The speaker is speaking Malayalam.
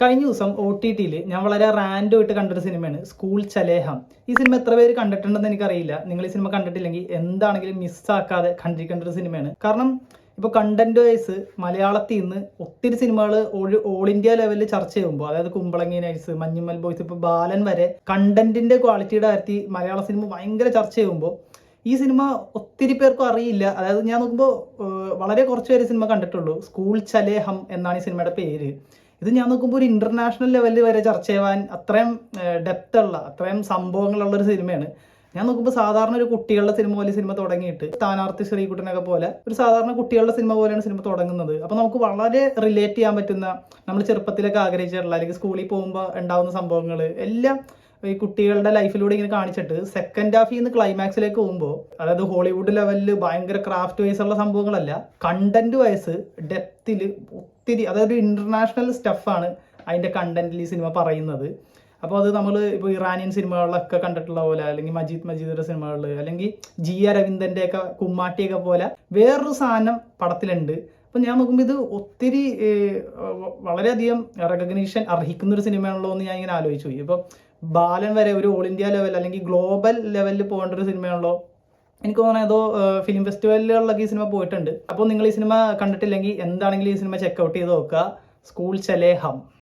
കഴിഞ്ഞ ദിവസം OTT-യിൽ ഞാൻ വളരെ റാൻഡം ആയിട്ട് കണ്ടൊരു സിനിമയാണ് സ്കൂൾ ചലേഹം. ഈ സിനിമ എത്ര പേര് കണ്ടിട്ടുണ്ടെന്ന് എനിക്കറിയില്ല. നിങ്ങൾ ഈ സിനിമ കണ്ടിട്ടില്ലെങ്കിൽ എന്താണെങ്കിലും മിസ്സാക്കാതെ കണ്ടിരിക്കേണ്ട ഒരു സിനിമയാണ്. കാരണം ഇപ്പോൾ കണ്ടന്റ് വൈസ് മലയാളത്തിൽ നിന്ന് ഒത്തിരി സിനിമകൾ ഓൾ ഇന്ത്യ ലെവലിൽ ചർച്ച ചെയ്യുമ്പോൾ, അതായത് കുമ്പളങ്ങി നൈറ്റ്സ്, മഞ്ഞുമ്മൽ ബോയ്സ്, ഇപ്പോൾ ബാലൻ വരെ കണ്ടന്റിന്റെ ക്വാളിറ്റിയുടെ കാര്യത്തിൽ മലയാള സിനിമ ഭയങ്കര ചർച്ച ചെയ്യുമ്പോൾ ഈ സിനിമ ഒത്തിരി പേർക്കും അറിയില്ല. അതായത് ഞാൻ നോക്കുമ്പോൾ വളരെ കുറച്ച് പേര് സിനിമ കണ്ടിട്ടുള്ളൂ. സ്കൂൾ ചലേഹം എന്നാണ് ഈ സിനിമയുടെ പേര്. ഇത് ഞാൻ നോക്കുമ്പോൾ ഒരു ഇന്റർനാഷണൽ ലെവലിൽ വരെ ചർച്ച ചെയ്യാൻ അത്രയും ഡെപ്ത് ഉള്ള, അത്രയും സംഭവങ്ങളുള്ള ഒരു സിനിമയാണ്. ഞാൻ നോക്കുമ്പോൾ സാധാരണ ഒരു കുട്ടികളുടെ സിനിമ പോലെ സിനിമ തുടങ്ങിയിട്ട് സ്ഥാനാർത്ഥി ശ്രീകുട്ടനൊക്കെ പോലെ ഒരു സാധാരണ കുട്ടികളുടെ സിനിമ പോലെയാണ് സിനിമ തുടങ്ങുന്നത്. അപ്പോൾ നമുക്ക് വളരെ റിലേറ്റ് ചെയ്യാൻ പറ്റുന്ന, നമ്മൾ ചെറുപ്പത്തിലൊക്കെ ആഗ്രഹിച്ചിട്ടുള്ള അല്ലെങ്കിൽ സ്കൂളിൽ പോകുമ്പോൾ ഉണ്ടാകുന്ന സംഭവങ്ങൾ എല്ലാം ഈ കുട്ടികളുടെ ലൈഫിലൂടെ ഇങ്ങനെ കാണിച്ചിട്ട് സെക്കൻഡ് ഹാഫിൽ നിന്ന് ക്ലൈമാക്സിലേക്ക് പോകുമ്പോൾ, അതായത് ഹോളിവുഡ് ലെവലിൽ ഭയങ്കര ക്രാഫ്റ്റ് വൈസ് ഉള്ള സംഭവങ്ങളല്ല, കണ്ടന്റ് വൈസ് ഡെപ്തിൽ ഒത്തിരി, അതായത് ഇന്റർനാഷണൽ സ്റ്റഫാണ് അതിൻ്റെ കണ്ടന്റിൽ ഈ സിനിമ പറയുന്നത്. അപ്പോൾ അത് നമ്മൾ ഇപ്പോൾ ഇറാനിയൻ സിനിമകളിലൊക്കെ കണ്ടിട്ടുള്ള പോലെ, അല്ലെങ്കിൽ മജീദിൻ്റെ സിനിമകളിൽ, അല്ലെങ്കിൽ അരവിന്ദൻ്റെയൊക്കെ കുമ്മാട്ടിയൊക്കെ പോലെ വേറൊരു സാധനം പടത്തിലുണ്ട്. അപ്പം ഞാൻ നോക്കുമ്പോൾ ഇത് ഒത്തിരി വളരെയധികം റെക്കഗ്നീഷൻ അർഹിക്കുന്ന ഒരു സിനിമയാണല്ലോ എന്ന് ഞാൻ ഇങ്ങനെ ആലോചിച്ചു പോയി. ഇപ്പോൾ ബാലൻ വരെ ഒരു ഓൾ ഇന്ത്യ ലെവൽ അല്ലെങ്കിൽ ഗ്ലോബൽ ലെവലിൽ പോകേണ്ട ഒരു സിനിമയാണല്ലോ. എനിക്ക് തോന്നുന്നത് ഏതോ ഫിലിം ഫെസ്റ്റിവലുകളിലൊക്കെ ഈ സിനിമ പോയിട്ടുണ്ട്. അപ്പോൾ നിങ്ങൾ ഈ സിനിമ കണ്ടിട്ടില്ലെങ്കിൽ എന്താണെങ്കിലും ഈ സിനിമ ചെക്കൗട്ട് ചെയ്ത് നോക്കുക. സ്കൂൾ ചലേഹം.